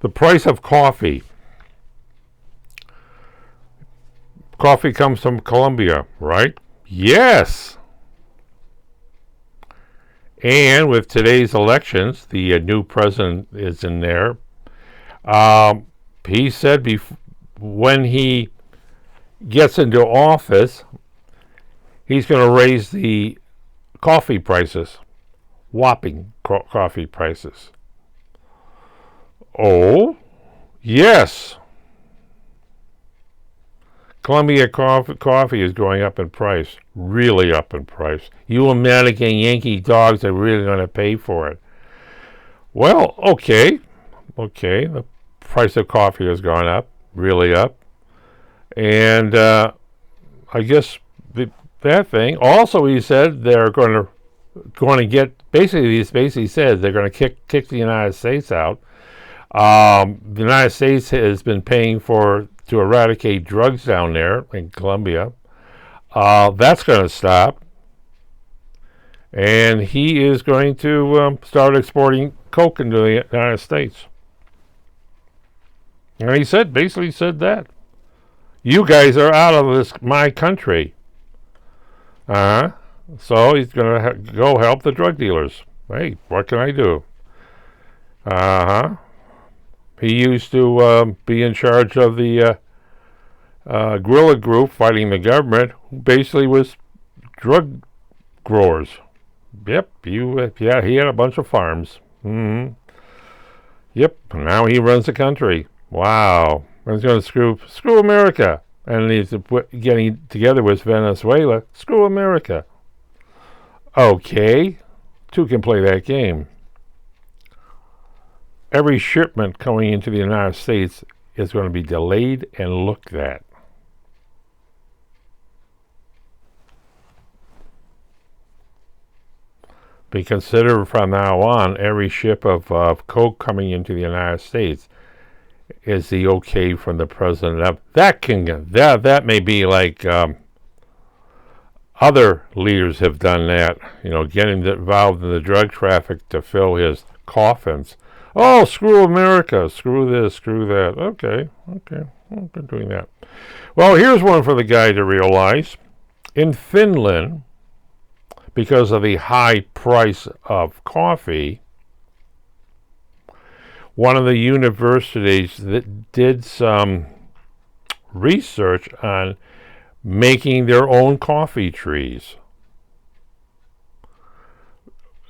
The price of coffee. Coffee comes from Colombia, right? Yes. And with today's elections, the new president is in there. He said when he gets into office, he's going to raise the coffee prices, whopping coffee prices. Oh, yes. Columbia coffee is going up in price, really up in price. You American Yankee dogs are really going to pay for it. Well, okay, the price of coffee has gone up, really up. And I guess that thing. Also, he said they're going to get, basically said they're going to kick the United States out. The United States has been paying to eradicate drugs down there in Colombia. That's going to stop. And he is going to start exporting coke into the United States. And he basically said that. You guys are out of my country. So he's going to go help the drug dealers. Hey, what can I do? He used to be in charge of the guerrilla group fighting the government, who basically was drug growers. Yep, he had a bunch of farms. Yep, now he runs the country. Wow. He's going to screw America. And he's getting together with Venezuela. Screw America. Okay, two can play that game. Every shipment coming into the United States is going to be delayed and looked at. Be considered from now on, every ship of coke coming into the United States is the okay from the president. That may be like other leaders have done that. Getting involved in the drug traffic to fill his coffins. Oh, screw America! Screw this, screw that. Okay, I'm doing that. Well, here's one for the guy to realize. In Finland, because of the high price of coffee, one of the universities that did some research on making their own coffee trees.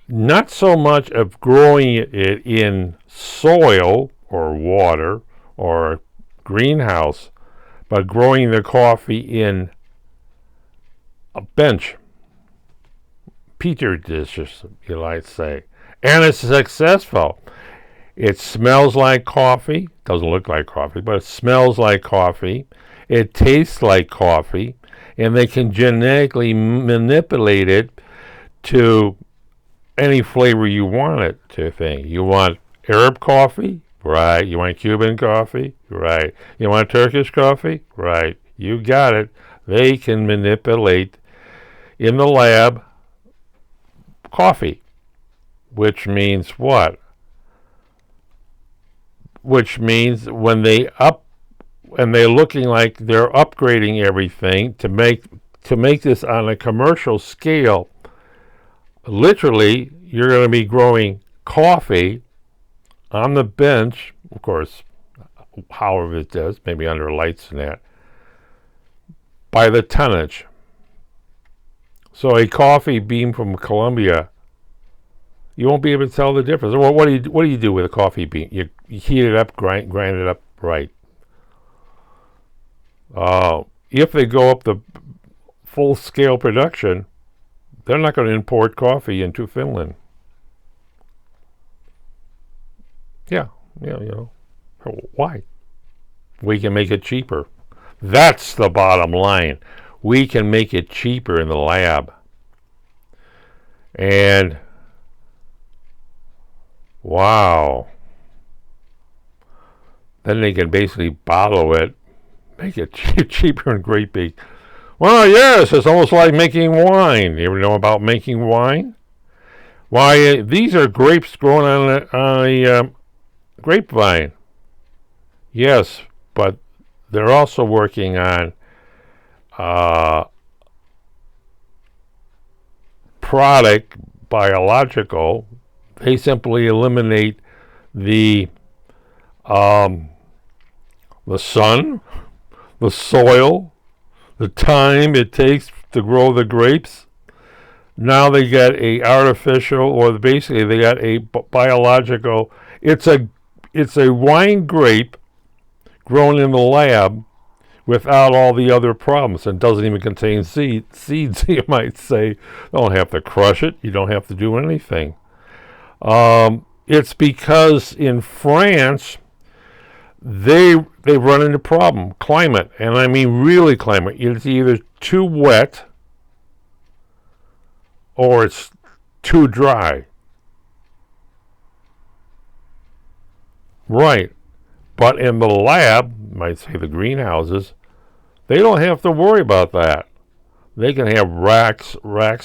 Not so much of growing it in soil or water or greenhouse, but growing the coffee in a bench, petri dishes, you might say. And it's successful. It smells like coffee. Doesn't look like coffee, but it smells like coffee. It tastes like coffee. And they can genetically manipulate it to any flavor you want it to think. You want Arab coffee? Right. You want Cuban coffee? Right. You want Turkish coffee? Right. You got it. They can manipulate in the lab coffee. Which means what? Which means when they're looking like they're upgrading everything to make this on a commercial scale. Literally, you're going to be growing coffee on the bench, of course, however it does, maybe under lights and that, by the tonnage. So a coffee bean from Colombia, you won't be able to tell the difference. Well, what do you do with a coffee bean? You heat it up, grind it up, right. If they go up the full-scale production, they're not going to import coffee into Finland. Yeah, why? We can make it cheaper. That's the bottom line. We can make it cheaper in the lab. And wow. Then they can basically bottle it, make it cheaper and great big. Well, yes, it's almost like making wine. You ever know about making wine? Why, these are grapes grown on a grapevine. Yes, but they're also working on uh, product biological. They simply eliminate the um, the sun, the soil, the time it takes to grow the grapes. Now they get a artificial, or basically they got a biological. It's a wine grape grown in the lab without all the other problems, and doesn't even contain seeds. You might say, you don't have to crush it. You don't have to do anything. It's because in France they run into problem climate, and I mean really climate. It's either too wet or it's too dry. Right. But in the lab, might say the greenhouses, they don't have to worry about that. They can have racks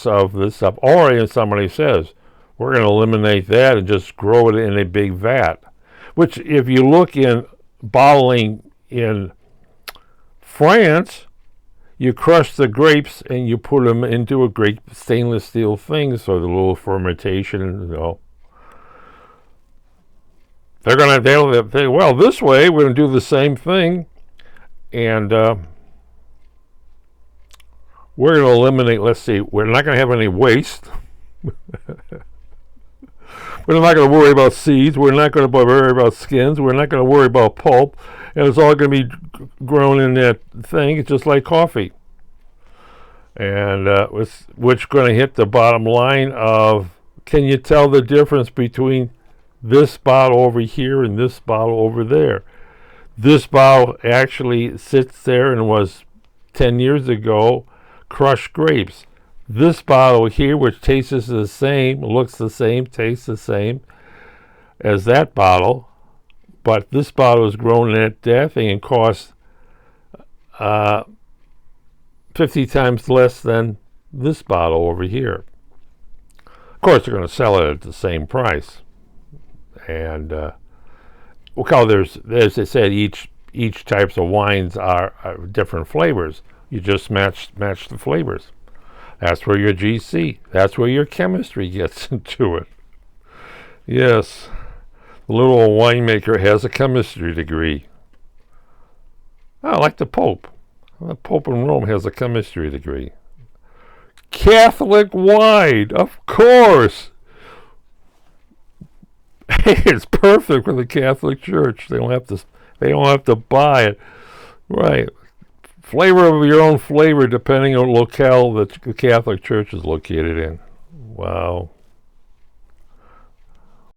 of this stuff. Or if somebody says, we're going to eliminate that and just grow it in a big vat. Which, if you look in bottling in France, you crush the grapes and you put them into a great stainless steel thing, so the little fermentation, they'll say, well, this way we're going to do the same thing, and we're going to eliminate, let's see, we're not going to have any waste. We're not going to worry about seeds. We're not going to worry about skins. We're not going to worry about pulp. And it's all going to be grown in that thing. It's just like coffee. And which is going to hit the bottom line of, can you tell the difference between this bottle over here and this bottle over there? This bottle actually sits there and was 10 years ago crushed grapes. This bottle here, which tastes the same, looks the same, tastes the same as that bottle, but this bottle is grown in that thing and costs 50 times less than this bottle over here. Of course, they're going to sell it at the same price. And there's, as I said, each types of wines are different flavors. You just match the flavors. That's where your GC, that's where your chemistry gets into it. Yes, the little winemaker has a chemistry degree. Like the Pope. The Pope in Rome has a chemistry degree. Catholic wine, of course. Hey, it's perfect for the Catholic Church. They don't have to buy it. Right. Flavor of your own flavor depending on locale that the Catholic Church is located in. Wow.